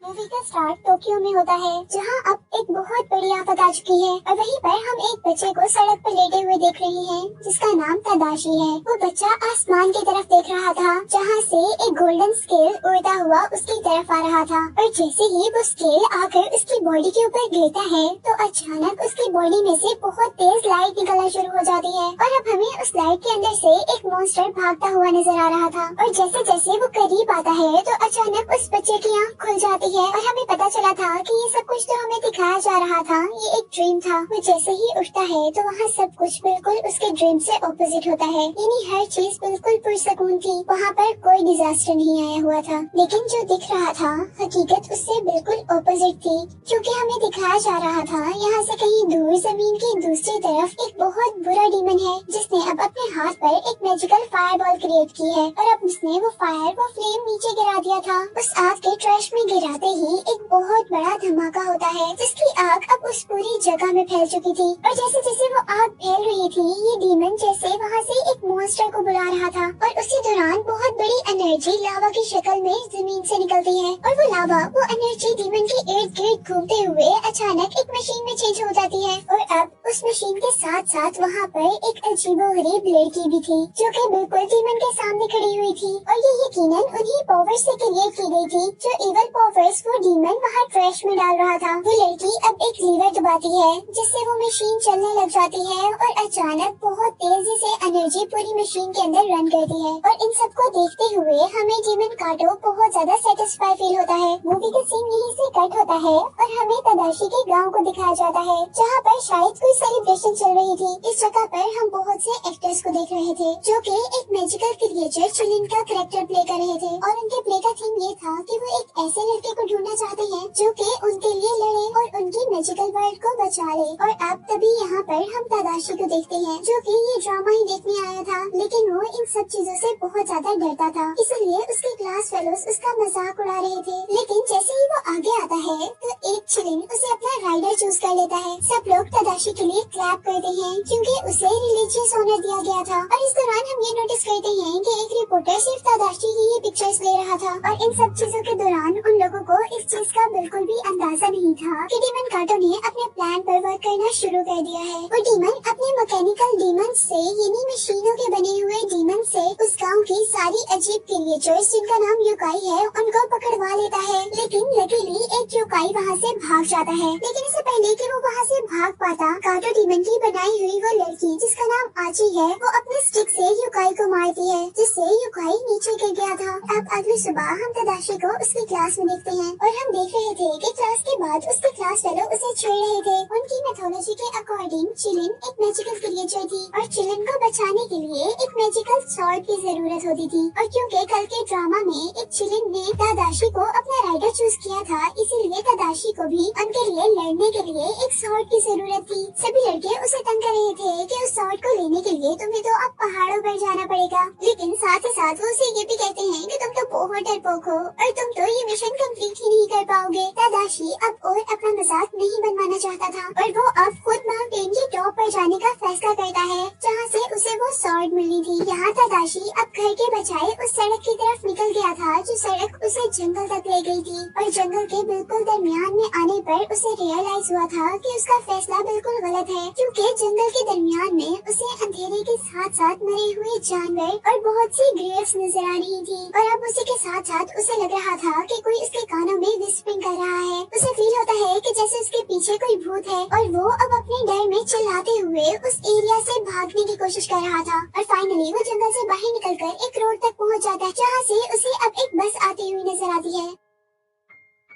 Movie का start Tokyo में होता है, जहां अब एक बहुत बड़ी आफत आ चुकी है और वहीं पर हम एक बच्चे को सड़क पर लेटे हुए देख रहे हैं, जिसका नाम तदाशी है। वो बच्चा आसमान की तरफ देख रहा था, जहां से एक गोल्डन स्केल उड़ता हुआ उसकी तरफ आ रहा था। और जैसे ही वो स्केल आकर उसकी बॉडी के ऊपर गिरता है, तो अचानक उसकी बॉडी में से बहुत तेज लाइट निकलना शुरू हो जाती है और अब हमें उस लाइट के अंदर से एक मॉन्स्टर भागता हुआ नजर आ रहा था। और जैसे जैसे वो करीब आता है, तो अचानक उस बच्चे की आँख खुल जाती है और हमें पता चला था कि ये सब कुछ जो हमें दिखाया जा रहा था, ये एक ड्रीम था। वो जैसे ही उठता है, तो वहाँ सब कुछ बिल्कुल उसके ड्रीम से ऑपोजिट होता है, यानी हर चीज बिल्कुल पुरसकून थी। वहाँ पर कोई डिजास्टर नहीं आया हुआ था, लेकिन जो दिख रहा था हकीकत उससे बिल्कुल ऑपोजिट थी। क्योंकि हमें दिखाया जा रहा था यहाँ से कहीं दूर जमीन की दूसरी तरफ एक बहुत बुरा डीमन है, जिसने अब अपने हाथ पर एक मैजिकल फायरबॉल क्रिएट की है और अब उसने वो फ्लेम नीचे गिरा दिया था। उस आग के ट्रैश में गिराते ही एक बहुत बड़ा धमाका होता है, जिसकी आग अब उस पूरी जगह में फैल चुकी थी। और जैसे जैसे वो आग फैल रही थी, ये डीमन जैसे वहाँ से एक मॉन्स्टर को बुला रहा था और उसी दौरान बहुत बड़ी एनर्जी लावा की शक्ल में जमीन से निकलती है और वो लावा वो एनर्जी डीमन के इर्द गिर्द घूमते हुए अचानक एक मशीन में चेंज हो जाती है। और अब उस मशीन के साथ साथ वहाँ पर एक अजीबोगरीब लड़की भी थी, जो कि बिल्कुल डीमन के सामने खड़ी हुई थी और ये यकीनन उन्हीं पावर्स से क्रिएट की गई थी, जो इवल पावर्स वो डीमन वहाँ ट्रैश में डाल रहा था। वो लड़की अब एक लीवर दबाती है, जिससे वो मशीन चलने लग जाती है और अचानक बहुत तेजी से एनर्जी पूरी मशीन के अंदर रन करती है। और इन सबको देखते हुए हमें डीमन काटो बहुत ज्यादा सेटिस्फाई फील होता है। मूवी का सीन यहीं से कट होता है और हमें तदाशी के गाँव को दिखाया जाता है, जहाँ पर शायद कोई सेलिब्रेशन चल रही थी। इस जगह पर हम बहुत से एक्टर्स को देख रहे थे, जो कि एक मैजिकल क्रिएचर चिलिन का कैरेक्टर प्ले कर रहे थे और उनके प्ले का थीम ये था कि वो एक ऐसे लड़के को ढूंढना चाहते हैं जो कि उनके लिए लड़े और उनकी मैजिकल वर्ल्ड को बचा ले। और अब तभी यहाँ पर हम तदाशी को देखते हैं, जो कि ये ड्रामा ही देखने आया था, लेकिन वो इन सब चीजों से बहुत ज्यादा डरता था, इसलिए उसके क्लास फेलोज उसका मजाक उड़ा रहे थे। लेकिन जैसे ही वो आगे आता है, तो एक चिलिन उसे अपना राइडर चूज कर लेता है। सब लोग तदाशी के लिए क्लैप करते हैं, क्योंकि उसे रिलीजियस ऑनर दिया गया था। और इस दौरान हम ये नोटिस करते हैं कि एक रिपोर्टर सिर्फ तदाशी की ही पिक्चर्स ले रहा था और इन सब चीजों के दौरान उन लोगों को इस चीज का बिल्कुल भी अंदाजा नहीं था कि डीमन काटो ने अपने प्लान पर वर्क करना शुरू कर दिया है। वो डीमन अपने मैकेनिकल डीमन से, यानी मशीनों के बने हुए डीमन से उस गांव की सारी अजीब क्रिएचर्स जिनका नाम युकाई है, उनको पकड़वा लेता है। लेकिन लकीली एक युकाई वहाँ से भाग जाता है। लेकिन इससे पहले कि वो वहाँ से भाग पाता, काटो डीमन की बनाई हुई वो लड़की जिसका नाम आची है, वो अपने स्टिक से युकाई को मारती है, जिससे युकाई नीचे गिर गया था। अब अगली सुबह हम तदाशी को उसकी क्लास में देखते हैं और हम देख रहे थे कि क्लास के बाद उसके क्लास फेलो उसे छेड़ रहे थे। उनकी मेथोडोलॉजी के अकॉर्डिंग चिलिन एक मैजिकल क्रिएचर थी और चिलिन को बचाने के लिए एक मैजिकल स्वॉर्ड की जरूरत होती थी। और क्योंकि कल के ड्रामा में एक चिलिन ने तदाशी को अपना राइडर चूज किया था, इसीलिए तदाशी को भी उनके लिए लड़ने के लिए एक स्वॉर्ड की जरूरत थी। सभी लड़के उसे तंग कर रहे थे कि उस स्वॉर्ड को लेने के लिए तुम्हें तो अब पहाड़ों पर जाना पड़ेगा, लेकिन साथ ही साथ वो उसे ये भी कहते हैं कि तुम तो बहुत डरपोक हो और तुम तो ये मिशन कंप्लीट ही नहीं कर पाओगे। तदाशी अब और अपना मजाक नहीं बनवाना चाहता था और वो अब खुद माउंटेन के टॉप पर जाने का फैसला करता है, जहाँ से उसे वो स्वॉर्ड मिलनी थी। यहाँ तदाशी अब घर के बजाय उस सड़क की तरफ निकल गया था, जो सड़क उसे जंगल तक ले गई थी। और जंगल के बिल्कुल दरमियान में आने पर उसे रियलाइज हुआ था कि उसका फैसला बिल्कुल गलत है, क्योंकि जंगल के दरमियान में उसे अंधेरे के साथ साथ मरे हुए जानवर और बहुत सी ग्रेव्स नजर आ रही थी। और अब उसी के साथ साथ उसे लग रहा था कि कोई उसके कानों में विस्परिंग कर रहा है। उसे फील होता है कि जैसे उसके पीछे कोई भूत है और वो अब अपने डर में चिल्लाते हुए उस एरिया से भागने की कोशिश कर रहा था। और फाइनली वो जंगल से बाहर निकलकर एक रोड तक पहुंच जाता है, जहाँ से उसे अब एक बस आती हुई नजर आती है।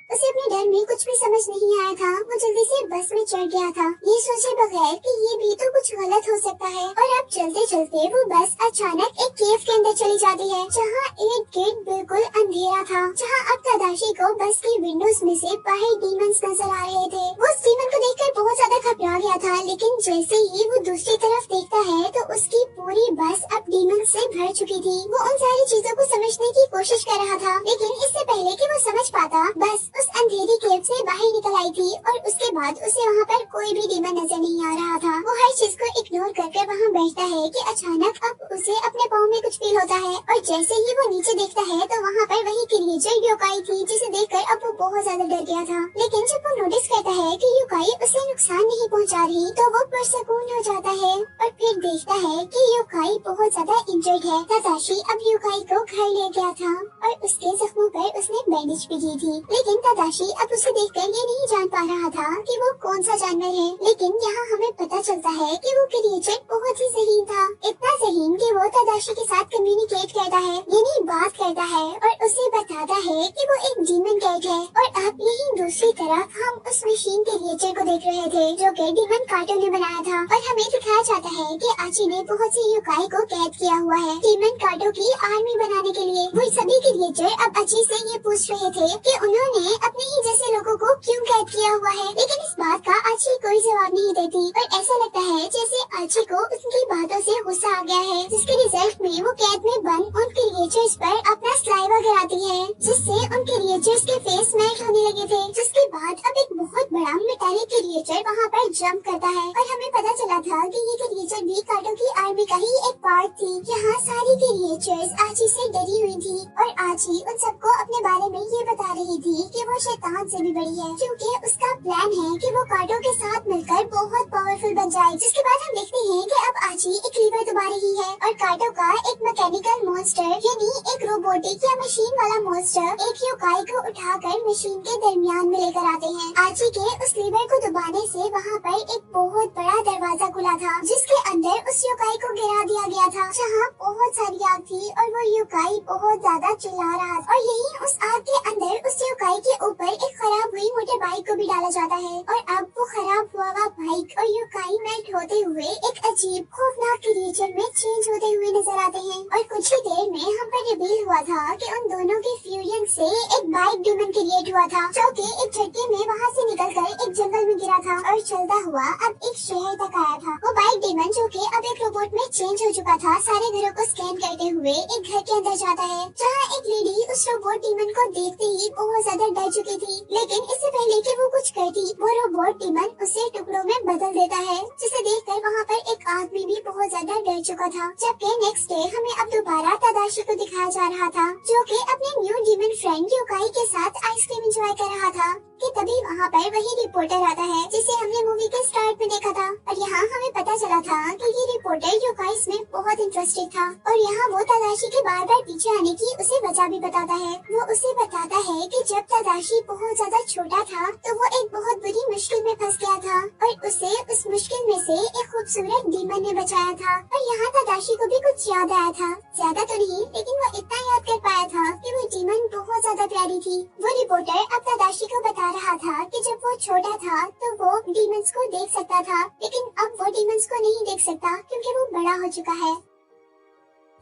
उसे अपने डर में कुछ भी समझ नहीं आया था। वो जल्दी से बस में चढ़ गया था, ये सोचे बगैर कि ये भी तो कुछ गलत हो सकता है। और अब चलते चलते वो बस अचानक एक केव के अंदर चली जाती है, जहाँ एक गेट बिल्कुल अंधेरा था, जहाँ अब तदाशी को बस की विंडोज में से बाहर डीमंस नजर आ रहे थे। वो उस डीमन को देखकर बहुत ज्यादा घबरा गया था, लेकिन जैसे ही वो दूसरी तरफ देखता है तो उसकी पूरी बस अब डीमन से भर चुकी थी। वो उन सारी चीजों को समझने की कोशिश कर रहा था, लेकिन इससे पहले कि वो समझ पाता, बस उस अंधेरी केव से बाहर निकल आई थी और उसके बाद उसे वहाँ पर कोई भी डीमन नजर नहीं आ रहा था। वो हर चीज को इग्नोर करके वहाँ बैठता है कि अचानक अब उसे अपने पाँव में कुछ फील होता है और जैसे ही वो नीचे देखता है तो वहाँ पर वही क्रिएचर योकाई थी, जिसे देखकर अब वो बहुत ज्यादा डर गया था। लेकिन जब वो नोटिस करता है कि योकाई उसे नुकसान नहीं पहुँचा रही तो वो पुरसकून हो जाता है और फिर देखता है कि योकाई बहुत ज्यादा इंजर्ड है। तादाशी अब योकाई को घर ले गया था और उसके जख्मों पर उसने बैंडेज भी की थी। लेकिन तादाशी अब उसे देखकर ये नहीं जान पा रहा था कि वो कौन सा जानवर है। लेकिन यहाँ हमें पता चलता है कि वो क्रिएचर बहुत ही ज़हीन था, इतना ज़हीन कि वो तादाशी के साथ कम्युनिकेट करता है, यानी बात करता है और उसे बताता है कि वो एक डीमन कैट है। और अब यही दूसरी तरफ हम उस मशीन क्रिएचर को देख रहे थे जो कि डीमन काटो ने बनाया था और हमें दिखाया जाता है कि आची ने बहुत सी योकाई को कैद किया हुआ है डीमन काटो की आर्मी बनाने के लिए। वो सभी क्रिएचर अब आची से ये पूछ रहे थे कि उन्होंने अपने ही जैसे लोगों को क्यों कैद किया हुआ है, लेकिन इस बात का आची कोई जवाब नहीं देती और ऐसा लगता है जैसे आची को उनकी बातों से गुस्सा आ गया है, जिसके रिजल्ट में वो कैद में बंद उन क्रिएचर्स पर अपना स्लाइवा गिराती है, जिससे उन क्रिएचर्स के फेस मेल्ट होने लगे थे। जिसके बाद अब एक बहुत बड़ा मेटालिक क्रिएचर वहाँ पर जंप करता है और हमें पता चला था कि ये क्रिएचर भी काटो की आर्मी का ही एक पार्ट थी। यहाँ सारी क्रिएचर्स आची से डरी हुई थी और आची उन सबको अपने बारे में ये बता रही थी कि वो शैतान से भी बड़ी है, क्योंकि उसका प्लान है कि वो काटो के साथ मिलकर बहुत पावरफुल बन जाए। जिसके बाद हम देखते हैं कि अब आची एक लीवर दबा रही है और काटो का एक मैकेनिकल मॉन्स्टर यानी एक रोबोटिक या मशीन वाला मॉन्स्टर एक योकाई को उठाकर मशीन के दरमियान में लेकर आते हैं। आची के उस लीवर को दबाने से वहाँ पर एक बहुत बड़ा दरवाजा खुला था, जिसके अंदर उस योकाई को गिरा दिया गया था, जहाँ बहुत सारी आग थी और वो योकाई बहुत ज्यादा चिल्ला रहा था। और यही उस आग के अंदर उस योकाई के ऊपर एक खराब हुई मोटर बाइक को भी डाला जाता है और अब वो खराब हुआ बाइक और योकाई मेल्ट होते हुए एक अजीब खौफनाक क्रिएचर में चेंज होते हुए नजर आते हैं। और कुछ ही देर में हम पर रिवील हुआ था कि उन दोनों के फ्यूजन से एक बाइक डीमन क्रिएट हुआ था, जो कि एक झटके में वहाँ से निकलकर एक जंगल में गिरा था और चलता हुआ अब एक शहर तक आया था। वो बाइक डीमन जो कि अब एक रोबोट में चेंज हो चुका था, सारे घरों को स्कैन करते हुए एक घर के अंदर जाता है, जहाँ एक लेडी उस रोबोट डीमन को देखते ही बहुत ज्यादा डर चुकी थी। लेकिन इससे पहले कि वो कुछ करती, वो रोबोट डीमन उसे टुकड़ों में बदल देता है, जिसे देखकर वहाँ पर एक आदमी भी बहुत ज्यादा डर चुका था। जबकि नेक्स्ट डे हमें अब दोबारा तादाशी को दिखाया जा रहा था, जो कि अपने न्यू डीमन फ्रेंड योकाई के साथ आइसक्रीम एंजॉय कर रहा था कि तभी वहाँ पर वही रिपोर्टर आता है जिसे हमने मूवी के स्टार्ट में देखा था। और यहाँ हमें पता चला था कि ये रिपोर्टर योकाई में बहुत इंटरेस्टेड था और यहाँ वो तादाशी के बार बार पीछे आने की उसे वजह भी बताता है। वो उसे बताता है कि जब तादाशी बहुत ज्यादा छोटा था तो वो एक बहुत बुरी मुश्किल में फंस गया था और उसे उस मुश्किल में से एक खूबसूरत डीमन ने बचाया था। और यहाँ तादाशी को भी कुछ याद आया था, ज्यादा तो नहीं लेकिन वो इतना याद कर पाया था कि वो डीमन बहुत ज्यादा प्यारी थी। वो रिपोर्टर अब तादाशी को बता रहा था कि जब वो छोटा था तो वो डीमंस को देख सकता था, लेकिन अब वो डीमंस को नहीं देख सकता क्योंकि वो बड़ा हो चुका है।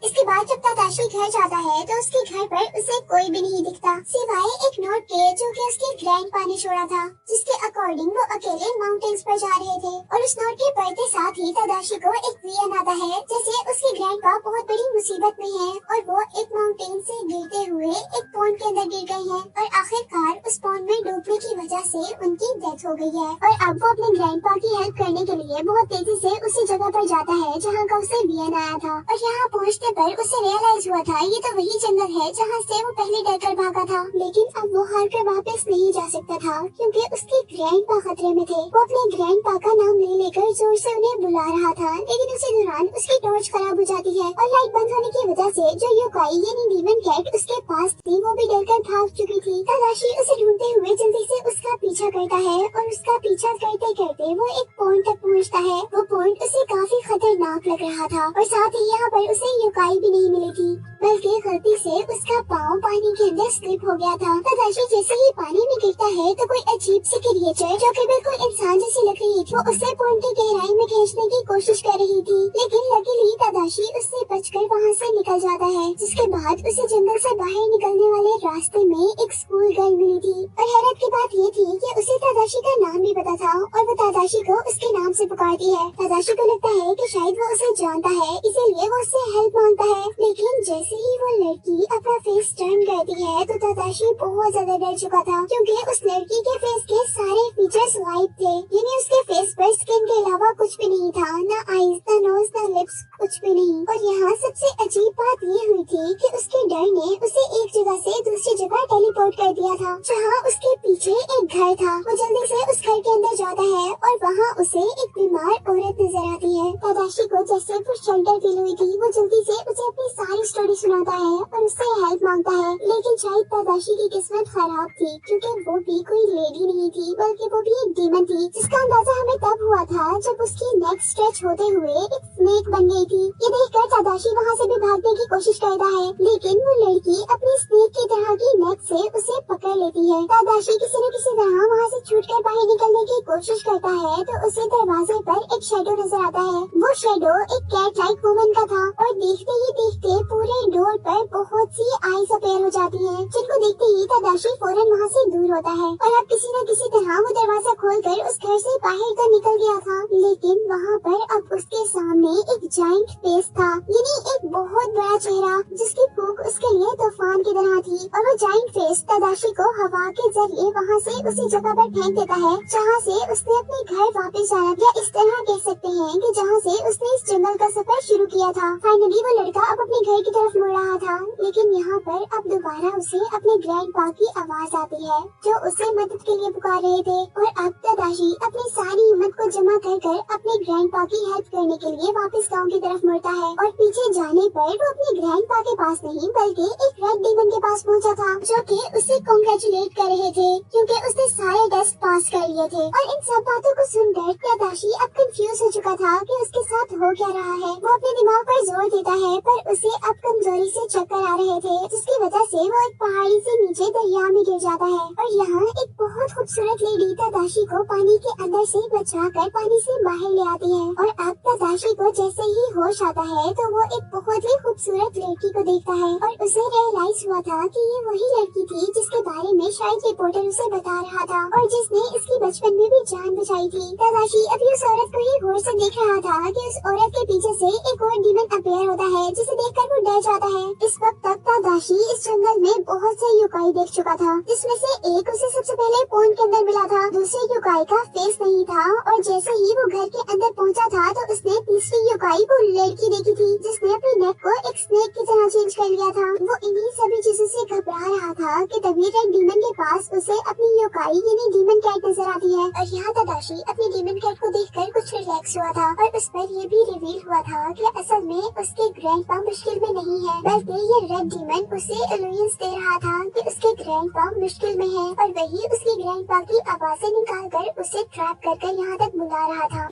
इसके बाद जब तादाशी घर जाता है तो उसके घर पर उसे कोई भी नहीं दिखता सिवाय एक नोट के जो कि उसके ग्रैंडपा ने छोड़ा था, जिसके अकॉर्डिंग वो अकेले माउंटेन्स पर जा रहे थे। और उस नोट के पढ़ते साथ ही तादाशी को एक विजन आता है जैसे उसके ग्रैंडपा बहुत बड़ी मुसीबत में है और वो एक माउंटेन से गिरते हुए एक पॉन्ड के अंदर गिर गए हैं और आखिरकार उस पॉन्ड में डूबने की वजह से उनकी डेथ हो गई है। और अब वो अपने ग्रैंडपा की हेल्प करने के लिए बहुत तेजी से उसी जगह पर जाता है जहाँ का उसे विजन आया था। और यहाँ पहुँचने पर उसे रियलाइज हुआ था ये तो वही जंगल है जहाँ से वो पहले डरकर भागा था, लेकिन अब वो हार कर वापस नहीं जा सकता था क्योंकि उसके ग्रैंडपा खतरे में थे। वो अपने ग्रैंडपा का नाम ले लेकर जोर से उन्हें बुला रहा था, लेकिन उसी दौरान उसकी टॉर्च खराब हो जाती है और लाइट बंद होने की वजह से जो योकाई यानी डीमन कैट उसके पास थी वो भी डरकर भाग चुकी थी। तादाशी उसे ढूंढते हुए जल्दी से उसका पीछा करता है और उसका पीछा करते करते वो एक पॉइंट तक पहुँचता है। वो पॉइंट उसे काफी खतरनाक लग रहा था और साथ ही यहाँ पर उसे योकाई भी नहीं मिली थी, बल्कि गलती से उसका पाँव पानी के अंदर स्लिप हो गया था। तादाशी जैसे ही पानी में गिरता है तो कोई अजीब सी क्रिएचर जो कि बिल्कुल इंसान जैसी लग रही थी वो उसे पॉइंट की गहराई में खींचने की कोशिश कर रही थी, लेकिन लकीली तादाशी उससे बचकर वहाँ से निकल जाता है। जिसके बाद उसे जंगल से बाहर निकलने वाले रास्ते में एक स्कूल गर्ल मिली थी और हैरत की बात ये थी कि उसे तादाशी का नाम भी पता था और वो तादाशी को उसके नाम से पुकारती है। तादाशी को लगता है कि शायद वो उसे जानता है, इसीलिए वो उससे हेल्प मांगता है, लेकिन जैसे ही वो लड़की अपना फेस टर्न करती है तो तादाशी बहुत ज्यादा डर चुका था क्योंकि क्योंकि उस लड़की के फेस के सारे फीचर्स वाइट थे, यानी उसके फेस पर स्किन के अलावा कुछ भी नहीं था, ना आईज, ना नोज, ना लिप्स, कुछ भी नहीं। और यहाँ सबसे अजीब बात ये हुई थी कि उसके डर ने उसे एक जगह से दूसरी जगह टेलीपोर्ट कर दिया था, जहाँ उसके पीछे एक घर था। वो जल्दी से उस घर के अंदर जाता है और वहाँ उसे एक बीमार औरत नजर आती है। तदाशी को जैसे कुछ शेल्टर फील हुई थी, वो जल्दी से उसे अपनी सारी स्टोरी सुनाता है और उससे हेल्प मांगता है। लेकिन शायद तदाशी की किस्मत खराब थी, क्योंकि वो भी कोई लेडी नहीं थी, बल्कि वो भी एक डीमन थी, जिसका अंदाजा हमें तब हुआ था जब उसकी नेक स्ट्रेच होते हुए एक स्नेक बन गई थी। ये देखकर तदाशी वहाँ से भी भागने की कोशिश करता है, लेकिन वो लड़की अपनी स्नेक की तरह की नेक से उसे पकड़ लेती है। तदाशी किसी न किसी तरह वहाँ से छूटकर बाहर निकलने की कोशिश करता है तो उसे दरवाजे पर एक शेडो नजर आता है। वो शेडो एक कैट लाइक वुमन का था और देखते ही देखते पूरे डोर पर बहुत सी आईज अपेयर हो जाती हैं, जिनको देखते ही तदाशी फौरन वहाँ से दूर होता है। और अब किसी न किसी तरह वो दरवाजा खोलकर उस घर से बाहर तो निकल गया था, लेकिन वहाँ पर अब उसके सामने एक जाइंट फेस था, यानी एक बहुत बड़ा चेहरा जिसकी फूंक उसके लिए तूफान की तरह थी। और वो जाइंट फेस तदाशी को हवा के जरिए वहाँ से उसी जगह पर फेंक देता है जहाँ से उसने अपने घर वापस जाना, या इस तरह कह सकते हैं कि जहाँ से उसने इस जंगल का सफर शुरू किया था। फाइनली वो लड़का अब अपने घर की तरफ मुड़ रहा था, लेकिन यहाँ पर अब दोबारा उसे अपने ग्रैंडपा की आवाज आती है, जो उसे मदद के लिए पुकार रहे थे। और अब तदाशी अपनी सारी हिम्मत को जमा कर अपने ग्रैंडपा की हेल्प करने के लिए वापस गांव की तरफ मुड़ता है। और पीछे जाने पर वो अपने ग्रैंडपा के पास नहीं, बल्कि एक रेड डीमन के पास पहुंचा था, जो कि उसे कांग्रेचुलेट कर रहे थे, क्योंकि उसने सारे टेस्ट पास कर लिए थे। और इन सब बातों को सुनकर तदाशी अब कंफ्यूज हो चुका था कि उसके साथ हो क्या रहा है। वो अपने दिमाग पर जोर देता है, पर उसे अब कमजोरी से चक्कर आ रहे थे, जिसकी वजह से वो एक पहाड़ी से नीचे दरिया में गिर जाता है। और यहाँ एक बहुत खूबसूरत लेडी तदाशी को पानी के अंदर से बचाकर पानी से बाहर ले आती है। और अब तदाशी को जैसे ही होश आता है तो वो एक बहुत ही खूबसूरत लड़की को देखता है, और उसे रियलाइज हुआ था कि ये वही लड़की थी जिसके बारे में शायद रिपोर्टर उसे बता रहा था, और जिसने इसकी बचपन में भी जान बचाई थी। तदाशी अभी उस औरत को ही गौर से देख रहा था कि उस औरत के पीछे से एक और डीमन अपेयर होता है, जिसे देखकर वो डर जाता है। इस वक्त तक तदाशी इस जंगल में बहुत से युकाई देख चुका था, जिसमें से एक उसे सबसे पहले पोन के अंदर मिला था, दूसरे युकाई का फेस नहीं था, और जैसे ही वो घर के अंदर पहुंचा था तो उसने तीसरी युकाई वो लड़की देखी थी, जिसने अपनी नेक को एक स्नेक की तरह चेंज कर लिया था। वो इन्हीं सभी चीजों से घबरा रहा था कि तभी रेड डीमन के पास उसे अपनी युकाई यानी डीमन कैट नजर आती है। और यहाँ तदाशी अपनी डीमन कैट को देखकर कुछ रिलैक्स हुआ था, और उस पर ये भी रिवील हुआ था कि असल में उसके ग्रैंडपा मुश्किल में नहीं है, बल्कि ये रेड डीमन उसे इल्यूजन्स दे रहा था कि उसके ग्रैंडपा मुश्किल में है, और वही उसके ग्रैंडपा की आवाजें निकालकर उसे ट्रैप कर यहाँ तक बुला रहा था।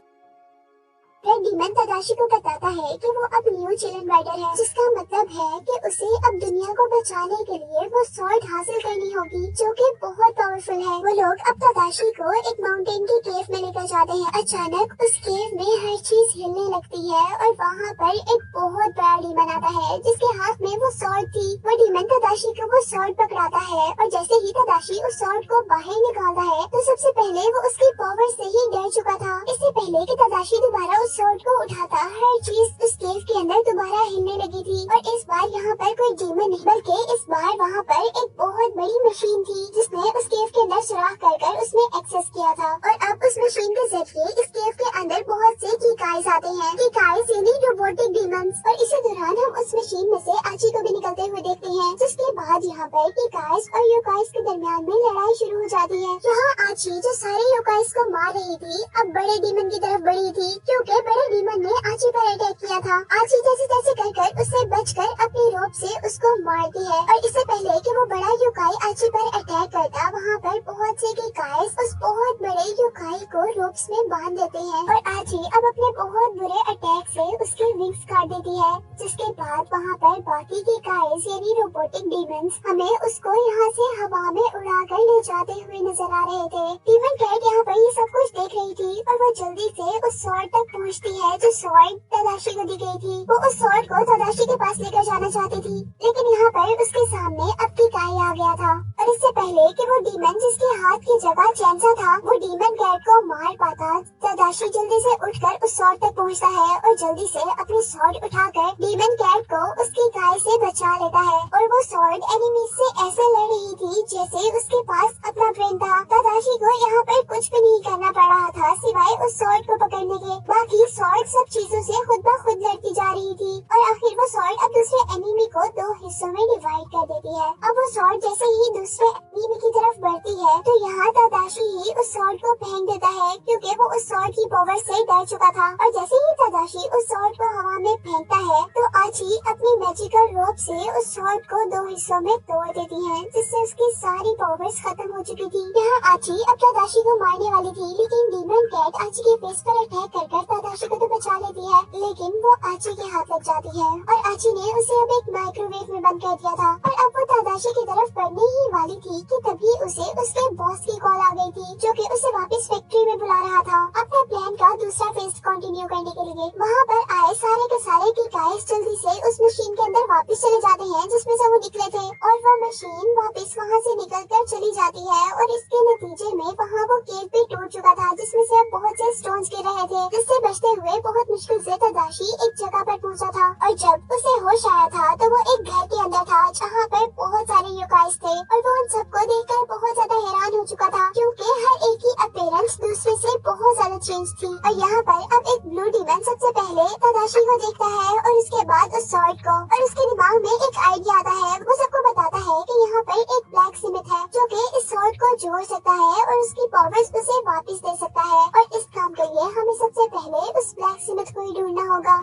रेड डीमन तदाशी को बताता है कि वो अब न्यू चिलन राइडर है, जिसका मतलब है कि उसे अब दुनिया को बचाने के लिए वो स्वॉर्ड हासिल करनी होगी, जो कि बहुत पावरफुल है। वो लोग अब तदाशी को एक माउंटेन की केव में लेकर जाते हैं। अचानक उस केव में हर चीज हिलने लगती है, और वहाँ पर एक बहुत बड़ा डीमन आता है, जिसके हाथ में वो स्वॉर्ड थी। वो डीमन तदाशी को वो स्वॉर्ड पकड़ाता है, और जैसे ही तदाशी उस स्वॉर्ड को बाहर निकालता है तो सबसे पहले वो उसकी पावर से ही डर चुका था। इससे पहले कि तदाशी दोबारा स्वॉर्ड को उठाता, हर चीज उस केव के अंदर दोबारा हिलने लगी थी। और इस बार यहाँ पर कोई डीमन नहीं, बल्कि इस बार वहाँ पर एक बहुत बड़ी मशीन थी, जिसने उस केव के अंदर सुराख कर उसमें एक्सेस किया था। और अब उस मशीन के जरिए इस केव के अंदर बहुत से कीकाइज आते हैं, कीकाइज यानी रोबोटिक डीमंस। और इसी दौरान हम उस मशीन में से आची को भी निकलते हुए देखते हैं, जिसके बाद यहाँ पर कीकाइज और योकाइज के दरमियान में लड़ाई शुरू हो जाती है। यहाँ आची जो सारे योकाइज को मार रही थी, अब बड़े डीमन की तरफ बढ़ी थी, क्योंकि बड़े डीमन ने आची पर अटैक किया था। आची जैसे तैसे कर उससे बचकर अपनी रोप से उसको मारती है, और इससे पहले कि वो बड़ा युकाई आची पर अटैक करता, वहाँ पर बहुत से कीकाइज उस बहुत बड़े युकाई को रोप्स में बांध देते हैं। और आची अब अपने बहुत बुरे अटैक से उसके विंग्स काट देती है, जिसके बाद वहाँ पर बाकी कीकाइज यानी रोबोटिक डीमंस हमें उसको यहाँ से हवा में उड़ाकर ले जाते हुए नजर आ रहे थे। डीमन कैट यहाँ पर ये सब कुछ देख रही थी, और वो जल्दी से उस स्वॉर्ड तक पहुँचती है जो स्वॉर्ड तदाशी को दी गई थी। वो उस स्वॉर्ड को तदाशी के पास लेकर जाना चाहती थी, लेकिन यहाँ पर उसके सामने अब कीकाई आ गया था। और इससे पहले कि वो डीमन जिसके हाथ की जगह चैंसा था वो डीमन कैट को मार पाता, तदाशी जल्दी से उठकर उस स्वॉर्ड तक पहुँचता है, और जल्दी से अपनी स्वॉर्ड उठाकर डीमन कैट को उसकी कीकाई से बचा लेता है। और वो स्वॉर्ड एनिमी से ऐसे लड़ रही थी जैसे उसके पास अपना ब्रेन तदाशी को यहाँ पर कुछ भी नहीं करना पड़ रहा था सिवाय उस सॉर्ड को पकड़ने के। बाकी सॉर्ड सब चीजों से खुद ब खुद लड़ती जा रही थी और आखिर वो सॉर्ड अब दूसरे एनिमी को 2 हिस्सों में डिवाइड कर देती है। अब वो सॉर्ड जैसे ही दूसरे एनिमी की तरफ बढ़ती है तो यहाँ तदाशी ही उस सॉर्ड को फेंक देता है क्योंकि वो उस सॉर्ड की पावर से डर चुका था। और जैसे ही तदाशी उस सॉर्ड को हवा में फेंकता है तो आची अपनी मैजिकल रोप से उस सॉर्ड को 2 हिस्सों में तोड़ देती है, जिससे उसकी सारी पावर्स खत्म हो चुकी थी। यहाँ आची अब तदाशी को मारने वाली थी लेकिन डीमन कैट आची के फेस पर अटैक कर तदाशी को तो बचा लेती है, लेकिन वो आची के हाथ लग जाती है और आची ने उसे अब एक माइक्रोवेव में बंद कर दिया था। और अब वो तदाशी की तरफ बढ़ने ही वाली थी कि तभी उसे उसके बॉस की कॉल आ गई थी जो कि उसे वापस फैक्ट्री में बुला रहा था अपने प्लान का दूसरा फेज कंटिन्यू करने के लिए। वहाँ पर आए सारे के सारे की गाइस जल्दी से उस मशीन के अंदर वापस चले जाते हैं जिसमें से वो निकले थे और वो मशीन वापस वहाँ से निकल कर चली जाती है और इसके नतीजे में वहाँ वो केव भी टूट चुका था जिसमें से अब बहुत से स्टोन्स गिर रहे थे, जिससे बचते हुए बहुत मुश्किल से तदाशी एक जगह पर पहुँचा था। और जब उसे होश आया था तो वो एक घर के अंदर था जहाँ पर बहुत सारे युकाइस थे और वो उन सबको देखकर बहुत ज्यादा हैरान हो चुका था क्योंकि हर एक की अपीयरेंस दूसरे से बहुत ज्यादा चेंज थी। और यहाँ पर अब एक ब्लू डीमन सबसे पहले तदाशी को देखता है और उसके बाद उस सॉर्ड को, और उसके दिमाग में एक आइडिया आता है। वो सबको बताता है कि यहाँ पर एक ब्लैक स्मिथ है जो कि इस सॉर्ड को जोड़ सकता है और उसकी पावर्स उसे वापस दे सकता है और इस काम के लिए हमें सबसे पहले उस ब्लैक स्मिथ को ही ढूंढना होगा।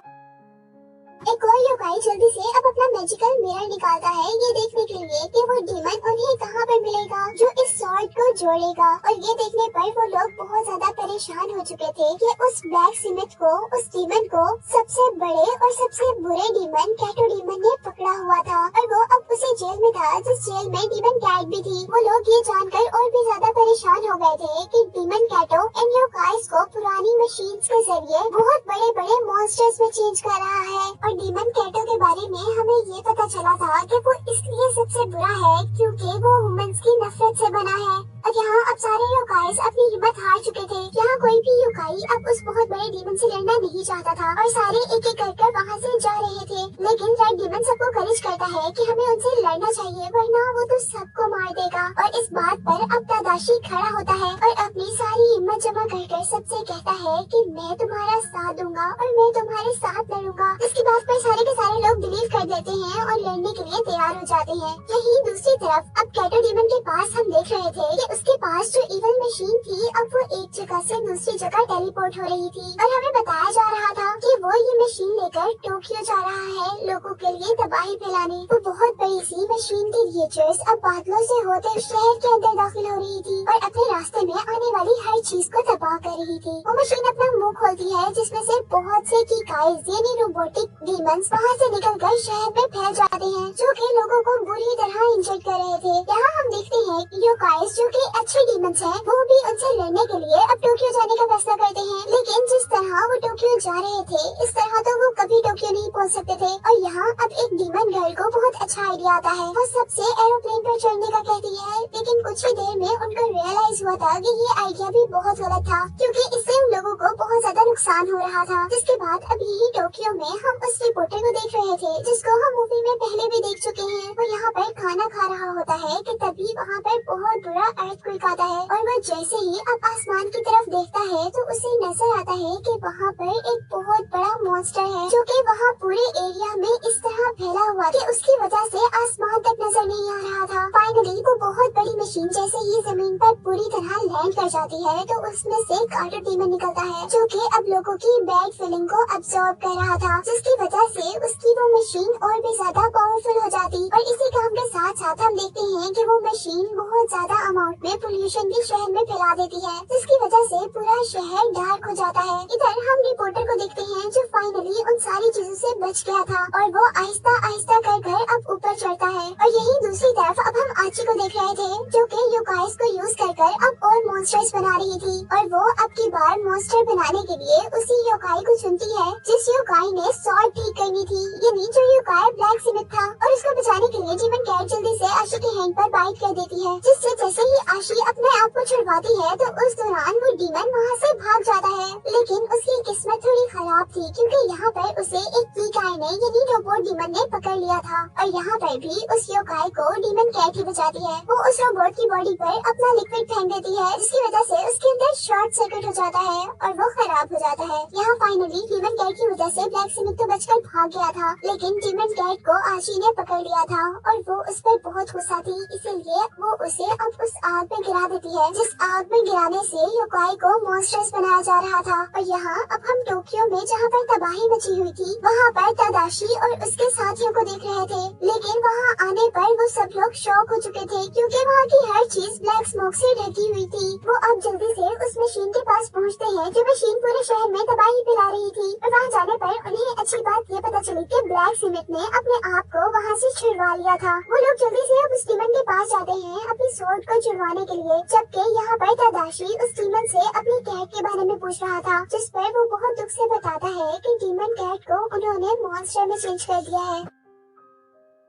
एक और युकाई जल्दी से अब अपना मैजिकल मिरर निकालता है ये देखने के लिए कि वो डीमन उन्हें कहाँ पर मिलेगा जो इस सॉर्ड को जोड़ेगा। और ये देखने पर वो लोग बहुत ज्यादा परेशान हो चुके थे कि उस ब्लैक स्मिथ को, उस डीमन को सबसे बड़े और सबसे बुरे डीमन कैटो डीमन ने पकड़ा हुआ था और वो अब उसी जेल में था जिस जेल में डीमन कैट भी थी। वो लोग ये जानकर और भी ज्यादा परेशान हो गए थे कि डीमन कैटो इन युकाइस को पुरानी मशीन्स के जरिए बहुत बड़े बड़े मॉन्स्टर्स में चेंज कर रहा है। और डीमन कैटो के बारे में हमें ये पता चला था कि वो इसलिए सबसे बुरा है क्योंकि वो ह्यूमंस की नफरत से बना है। और यहाँ अब सारे युकाइस अपनी हिम्मत हार चुके थे। यहाँ कोई भी युकाई अब उस बहुत बड़े डीमन से लड़ना नहीं चाहता था और सारे एक एक कर वहाँ से जा रहे थे, लेकिन रेड डीमन सबको करेज करता है कि हमें उनसे लड़ना चाहिए वरना वो तो सबको मार देगा। और इस बात पर अब तदाशी खड़ा होता है और अपनी सारी हिम्मत जमा कर सबसे कहता है कि मैं तुम्हारा साथ दूंगा और मैं तुम्हारे साथ लड़ूंगा। इसकी बात पर सारे के सारे लोग बिलीव कर देते हैं और लड़ने के लिए तैयार हो जाते हैं। यही दूसरी तरफ अब कैटो डीमन के पास हम देख रहे थे कि उसके पास जो इवल मशीन थी अब वो एक जगह से दूसरी जगह टेलीपोर्ट हो रही थी और हमें बताया जा रहा था कि वो ये मशीन लेकर टोक्यो जा रहा है लोगों के लिए तबाही फैलाने। वो बहुत बड़ी सी मशीन की क्रिएचर्स अब बादलों से होते शहर के अंदर दाखिल हो रही थी और अपने रास्ते में आने वाली हर चीज को तबाह कर रही थी। वो मशीन अपना मुंह खोलती है जिसमें से बहुत से कीकाइज यानी रोबोटिक डीमंस वहाँ से निकलकर शहर में फैल जाते हैं जो कि लोगों को बुरी तरह इंजर्ड कर रहे थे। यहाँ हम देखते हैं योकाइस जो कि अच्छे डीमंस हैं वो भी उनसे लड़ने के लिए अब टोक्यो जाने का फैसला करते हैं, लेकिन जिस तरह वो टोक्यो जा रहे थे इस तरह तो वो कभी टोक्यो नहीं पहुँच सकते थे। और यहाँ अब एक डीमन गर्ल को बहुत अच्छा आइडिया आता है। वो सबसे एरोप्लेन पर चढ़ने का कहती है, लेकिन कुछ ही देर में उनको रियलाइज हुआ था कि ये आइडिया भी बहुत गलत था क्योंकि इससे उन लोगों को बहुत ज्यादा नुकसान हो रहा था। जिसके बाद अब यही टोक्यो में हम उस रिपोर्टर को देख रहे थे जिसको हम मूवी में पहले भी देख चुके हैं। वो यहाँ पर खाना खा रहा होता है कि तभी वहाँ पर बहुत बुरा अर्थक्वेक आता है और वो जैसे ही अब आसमान की तरफ देखता है तो उसे नजर आता है कि वहाँ पर एक बहुत बड़ा मॉन्स्टर है जो कि वहाँ पूरे एरिया में इस तरह फैला हुआ कि उसकी वजह से आसमान तक नजर नहीं आ रहा था। फाइनली वो बहुत बड़ी मशीन जैसे ही जमीन पर पूरी तरह लैंड कर जाती है तो उसमें से कार्टर डीमन निकलता है जो कि अब लोगों की बैड फीलिंग को अब्सॉर्ब कर रहा था, जिसकी वजह से उसकी वो मशीन और भी ज्यादा पावरफुल हो जाती। और इसी काम के साथ साथ हम देखते हैं कि वो मशीन बहुत ज्यादा अमाउंट में पोल्यूशन भी शहर में फैला देती है जिसकी वजह से पूरा शहर डार्क हो जाता है। इधर हम रिपोर्टर को देखते हैं जो फाइनली उन सारी चीजों से बच गया था और वो आहिस्ता आहिस्ता कर अब ऊपर चढ़ता है। और यही दूसरी तरफ अब हम आची को देख रहे थे जो कि युकाइस को यूज कर अब और मॉन्स्टर्स बना रही थी और वो अब की बार मॉन्स्टर बनाने के लिए उसी युकाई को चुनती है जिस युकाई ने सॉर्ड ठीक करनी थी, यानी जो युकाई ब्लैक स्मिथ था। और उसको बचाने के लिए डीमन कैट जल्दी से आशी के हैंड पर बाइट कर देती है जिससे जैसे ही आशी अपने आग को छुड़वाती है तो उस दौरान वो डीमन वहाँ से भाग जाता है। लेकिन उसकी किस्मत थोड़ी खराब थी क्योंकि यहाँ पर उसे एक कीकाई ने यानी रोबोट डीमन ने पकड़ लिया था और यहाँ पर भी उस योकाई को डीमन कैट ही बचाती है। वो उस रोबोट की बॉडी पर अपना लिक्विड फेंक देती है जिसकी वजह से उसके अंदर शॉर्ट सर्किट हो जाता है और वो खराब हो जाता है। यहाँ फाइनली डीमन कैट की वजह से ब्लैक स्मिथ तो बचकर भाग गया था, लेकिन डीमन कैट को आशी ने पकड़ लिया था और वो उस पर बहुत गुस्सा थी, इसीलिए वो उसे अब उस आग में गिरा देती है जिस आग में गिराने से योकाई को मॉन्स्टर्स बनाया जा रहा था। और यहाँ अब हम टोक्यो में जहाँ पर तबाही मची हुई थी वहाँ पर तदाशी और उसके साथियों को देख रहे थे, लेकिन वहाँ आने पर वो सब लोग शॉक हो चुके थे क्योंकि वहाँ की हर चीज ब्लैक स्मोक से ढकी हुई थी। वो अब जल्दी से उस मशीन के पास पहुँचते हैं जो मशीन पूरे शहर में तबाही फैला रही थी और वहाँ जाने पर उन्हें अच्छी बात ये पता चली कि ब्लैक स्मिथ ने अपने आप को वहाँ से छुड़वा लिया था। वो लोग जल्दी से अब उस डीमन के पास जाते हैं अपनी सोर्ड को छुड़वाने के लिए, जबकि यहाँ पर तदाशी उस डीमन से अपनी कैट के बारे में पूछ रहा था, जिस पर वो बहुत दुख से बताता है कि डीमन कैट को उन्होंने मॉन्स्टर में चेंज कर दिया है।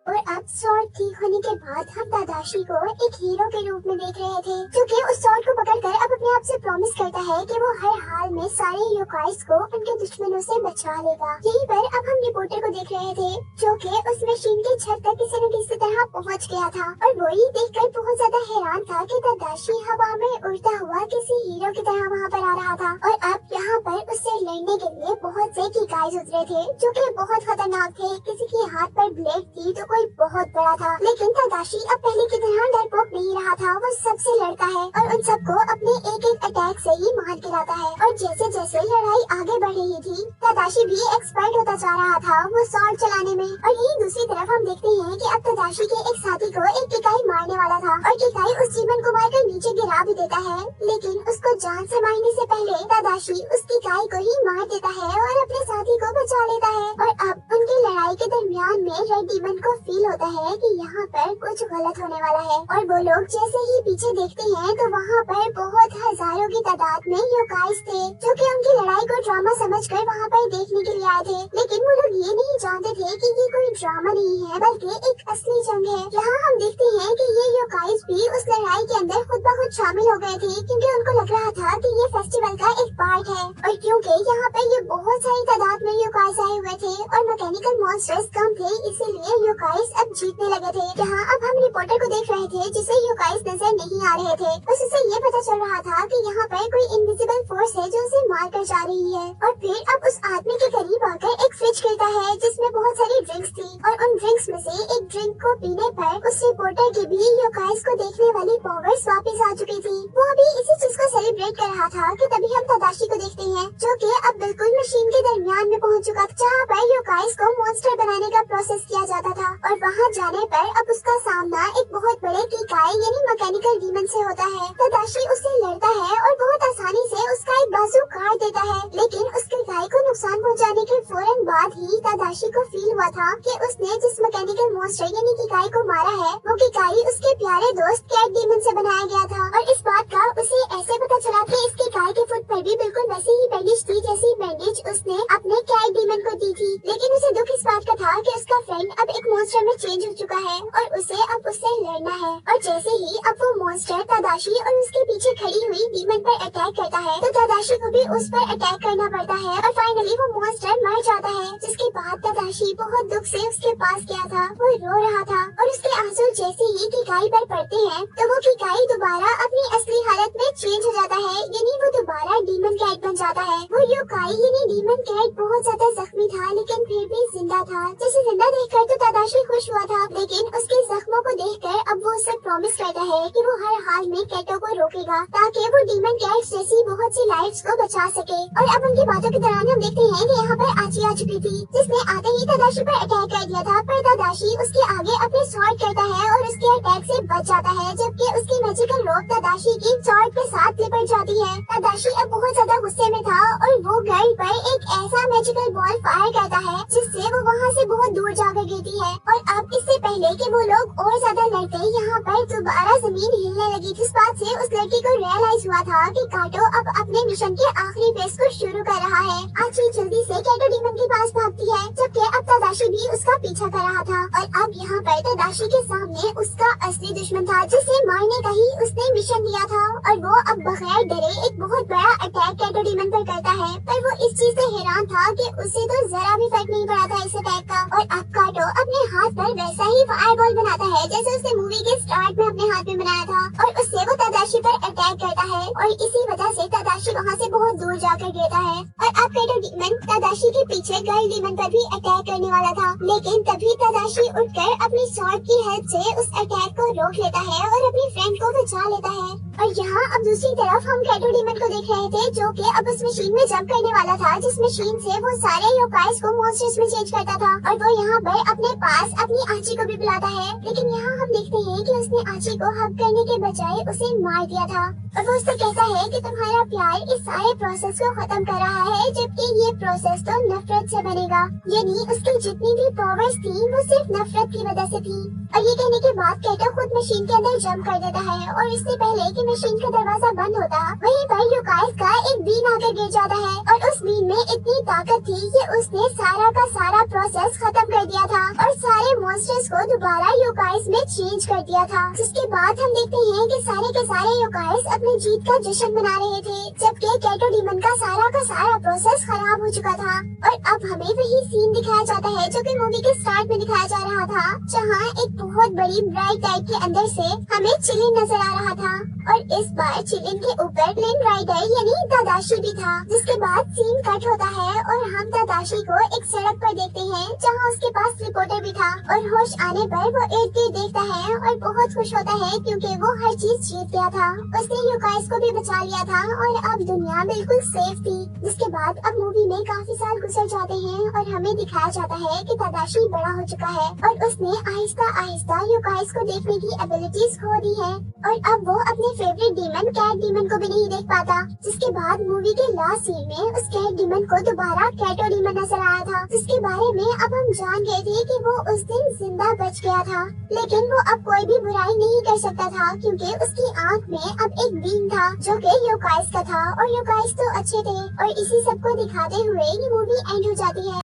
और अब स्वॉर्ड ठीक होने के बाद हम तदाशी को एक हीरो के रूप में देख रहे थे जो कि उस स्वॉर्ड को पकड़कर अब अपने आप से प्रॉमिस करता है कि वो हर हाल में सारे योकाइस को उनके दुश्मनों से बचा लेगा। यहीं पर अब हम रिपोर्टर को देख रहे थे जो कि उस मशीन की छत तक किसी न किसी तरह पहुंच गया था और वो ही देखकर बहुत ज्यादा हैरान था कि तदाशी हवा में उड़ता हुआ किसी हीरो की तरह वहाँ पर आ रहा था। और अब यहाँ पर उससे लड़ने के लिए बहुत से कीकाइज उतरे थे जो कि बहुत खतरनाक थे। किसी के हाथ पर ब्लेड थी तो कोई बहुत बड़ा था, लेकिन तदाशी अब पहले की तरह डरपोक नहीं रहा था। वो सबसे लड़ता है और उन सबको अपने एक एक अटैक से ही मार गिराता है। और जैसे जैसे लड़ाई आगे बढ़ रही थी तदाशी भी एक्सपर्ट होता जा रहा था वो स्वॉर्ड चलाने में। और यही दूसरी तरफ हम देखते हैं कि अब तदाशी के एक साथी को एक कीकाई मारने वाला था और कीकाई उस डीमन को मारकर नीचे गिरा भी देता है, लेकिन उसको जान से मारने से पहले तदाशी उस कीकाई को ही मार देता है और अपने साथी को बचा लेता है। और अब उनकी लड़ाई के दरमियान में रेड डीमन को फील होता है कि यहाँ पर कुछ गलत होने वाला है और वो लोग जैसे ही पीछे देखते हैं तो वहाँ पर बहुत हजारों की तादाद में योकाइस थे जो कि उनकी लड़ाई को ड्रामा समझकर वहाँ पर देखने के लिए आए थे। लेकिन वो लोग ये नहीं जानते थे कि ये कोई ड्रामा नहीं है बल्कि एक असली जंग है। यहाँ हम देखते हैं कि ये योकाइस भी उस लड़ाई के अंदर खुद ब खुद शामिल हो गए थे क्योंकि उनको लग रहा था कि ये फेस्टिवल का एक पार्ट है। और क्योंकि यहाँ पे ये बहुत सारी तादाद में योकाइस आए हुए थे और मैकेनिकल मॉन्स्टर्स कम थे, इसीलिए योकाइस अब जीतने लगे थे। यहाँ अब हम रिपोर्टर को देख रहे थे जिसे योकाइस नजर नहीं आ रहे थे, बस उसे ये पता चल रहा था कि यहाँ पर कोई इनविजिबल फोर्स है जो उसे मार कर जा रही है। और फिर अब उस आदमी के करीब आकर एक फ्रिज खुलता है जिसमें बहुत सारी ड्रिंक्स थी और उन ड्रिंक्स में से एक ड्रिंक को पीने पर उस रिपोर्टर की भी योकाइस को देखने वाली पावर्स वापस आ चुकी थी। वो अभी इसी चीज को सेलिब्रेट कर रहा था कि तभी हम तदाशी को देखते हैं जो कि अब बिल्कुल मशीन के दरमियान में पहुंच चुका था जहाँ पर योकाइस को मॉन्स्टर बनाने का प्रोसेस किया जाता था। और वहाँ जाने पर अब उसका सामना एक बहुत बड़े कीकाई यानी मैकेनिकल डीमन से होता है। तदाशी उससे लड़ता है और बहुत आसानी से उसका एक बाजू काट देता है, लेकिन उस कीकाई को नुकसान पहुंचाने के फौरन बाद ही तदाशी को फील हुआ था कि उसने जिस मैकेनिकल मॉन्स्टर यानी कीकाई को मारा है वो कीकाई उसके प्यारे दोस्त कैट डीमन से बनाया गया था। और इस बात का उसे ऐसे पता चला कि इस कीकाई के फुट पर भी बिल्कुल वैसी ही बैंडेज थी जैसी बैंडेज उसने अपने कैट डीमन को दी थी। लेकिन उसे दुख इस बात का था कि उसका फ्रेंड अब एक मॉन्स्टर में चेंज हो चुका है और उसे अब उससे लड़ना है। और जैसे ही अब वो मॉन्स्टर तदाशी और उसके पीछे खड़ी हुई डीमन पर अटैक करता है तो तदाशी को भी उस पर अटैक करना पड़ता है और फाइनली वो मॉन्स्टर मर जाता है। जिसके बाद तदाशी बहुत दुख से उसके पास गया था, वो रो रहा था और उसके आंसू जैसे ही कीकाई पर पड़ते हैं तो वो कीकाई दोबारा अपनी असली हालत में चेंज हो जाता है, यानी वो दोबारा डीमन कैट बन जाता है। वो योकाई यानी डीमन कैट बहुत ज्यादा जख्मी था लेकिन फिर भी जिंदा था। जिसे जिंदा देखकर तो तदाशी खुश हुआ था, लेकिन उसके जख्मों को देखकर अब वो उससे प्रॉमिस करता है कि वो हर हाल में कैटों को रोकेगा ताकि वो डीमन कैट्स जैसी बहुत सी लाइफ्स को बचा सके। और अब उनकी बातों के दौरान हम देखते हैं कि यहाँ पर आची आ चुकी थी जिसने आते ही तदाशी पर अटैक कर दिया था, पर तदाशी उसके आगे अपने स्वॉर्ड करता है और उसके अटैक से बच जाता है, जबकि उसकी मैजिकल रोप तदाशी की स्वॉर्ड के साथ लिपट जाती है। तदाशी अब बहुत ज्यादा गुस्से में था और वो गर्ल पर एक ऐसा मैजिकल बॉल फायर करता है जिससे वो वहाँ से बहुत दूर जाकर गिरती है। और अब इससे पहले कि वो लोग और ज्यादा लड़ते यहाँ पर दोबारा जमीन हिलने लगी, जिस बात से उस लड़की को रियलाइज हुआ था कि काटो अब अपने मिशन के आखिरी फेज को शुरू कर रहा है। आची जल्दी से कैटो डीमन के पास भागती है, जबकि अब तदाशी तदाशी भी उसका पीछा कर रहा था और अब यहाँ पर तदाशी के सामने उसका असली दुश्मन था, जिसे मारने का ही उसने मिशन दिया था। और वो अब बगैर डरे एक बहुत बड़ा अटैक कैटो डीमन पर करता है, पर वो इस चीज से हैरान था कि उसे तो जरा भी फर्क नहीं पड़ा था इस अटैक का। और अब काटो अपने हाथ पर वैसा ही फायरबॉल बनाता है जैसे उसने मूवी के स्टार्ट में अपने हाथ में बनाया था, और उससे वो तदाशी पर अटैक करता है और इसी वजह से तदाशी वहाँ से बहुत दूर जाकर गिरता है। और अब कैटो डीमन तदाशी के पीछे गर्ल डीमन पर भी अटैक करने वाला था, लेकिन तभी तदाशी उठकर अपनी शॉर्ट की हेल्प से उस अटैक को रोक लेता है और अपनी फ्रेंड को बचा लेता है। और यहाँ अब दूसरी तरफ हम कैटो डीमन को देख रहे थे, जो कि अब उस मशीन में जंप करने वाला था, जिस मशीन से वो सारे योकाइस को मॉन्स्टर्स में चेंज करता था। और वो यहाँ पर अपने पास अपनी आची को भी बुलाता है, लेकिन यहाँ हम देखते हैं कि उसने आची को हग करने के बजाय उसे मार दिया था। और वो उससे कहता है कि तुम्हारा प्यार इस सारे प्रोसेस को खत्म कर रहा है, जबकि ये प्रोसेस तो नफरत से बनेगा। यानी उसकी जितनी भी पावर्स थी वो सिर्फ नफरत की वजह से थी। और ये कहने के बाद कैटो खुद मशीन के अंदर जंप कर देता है, और इससे पहले कि मशीन का दरवाजा बंद होता, वहीं पर यूकाइस का एक बीन आकर गिर जाता है। और उस बीन में इतनी ताकत थी कि उसने सारा का सारा प्रोसेस खत्म कर दिया था और सारे मॉन्स्टर्स को दोबारा यूकाइस में चेंज कर दिया था। जिसके बाद हम देखते हैं कि सारे के सारे यूकाइस अपनी जीत का जश्न मना रहे थे, जबकि कैटो डीमन का सारा प्रोसेस खराब हो चुका था। और अब हमें वही सीन दिखाया जाता है जो कि मूवी के स्टार्ट में दिखाया जा रहा था, जहाँ एक बहुत बड़ी ब्राइट लाइट के अंदर से हमें चिलिन नजर आ रहा था। और इस बार चिलिन के ऊपर प्लेन राइडर यानी तदाशी भी था। जिसके बाद सीन कट होता है और हम तदाशी को एक सड़क पर देखते हैं, जहाँ उसके पास रिपोर्टर भी था। और होश आने पर वो इर्द गिर्द देखता है और बहुत खुश होता है, क्योंकि वो हर चीज जीत गया था। उसने यूकाइस को भी बचा लिया था और अब दुनिया बिल्कुल सेफ थी। जिसके बाद अब मूवी में काफी साल गुजर जाते हैं और हमें दिखाया जाता है कि तदाशी बड़ा हो चुका है और उसने आहिस्ता आहिस्ता यूकाइस को देखने की एबिलिटीज खो दी है। और अब वो अपने फेवरेट डीमन कैट डीमन को भी नहीं देख पाता। जिसके बाद मूवी के लास्ट सीन में उस कैट डीमन को दोबारा कैटो डीमन नजर आया था, जिसके बारे में अब हम जान गए थे कि वो उस दिन जिंदा बच गया था। लेकिन वो अब कोई भी बुराई नहीं कर सकता था, क्योंकि उसकी आंख में अब एक बीन था जो कि यूकाइस का था। और यूकाइस तो अच्छे थे। और इसी सब को दिखाते हुए ये मूवी एंड हो जाती है।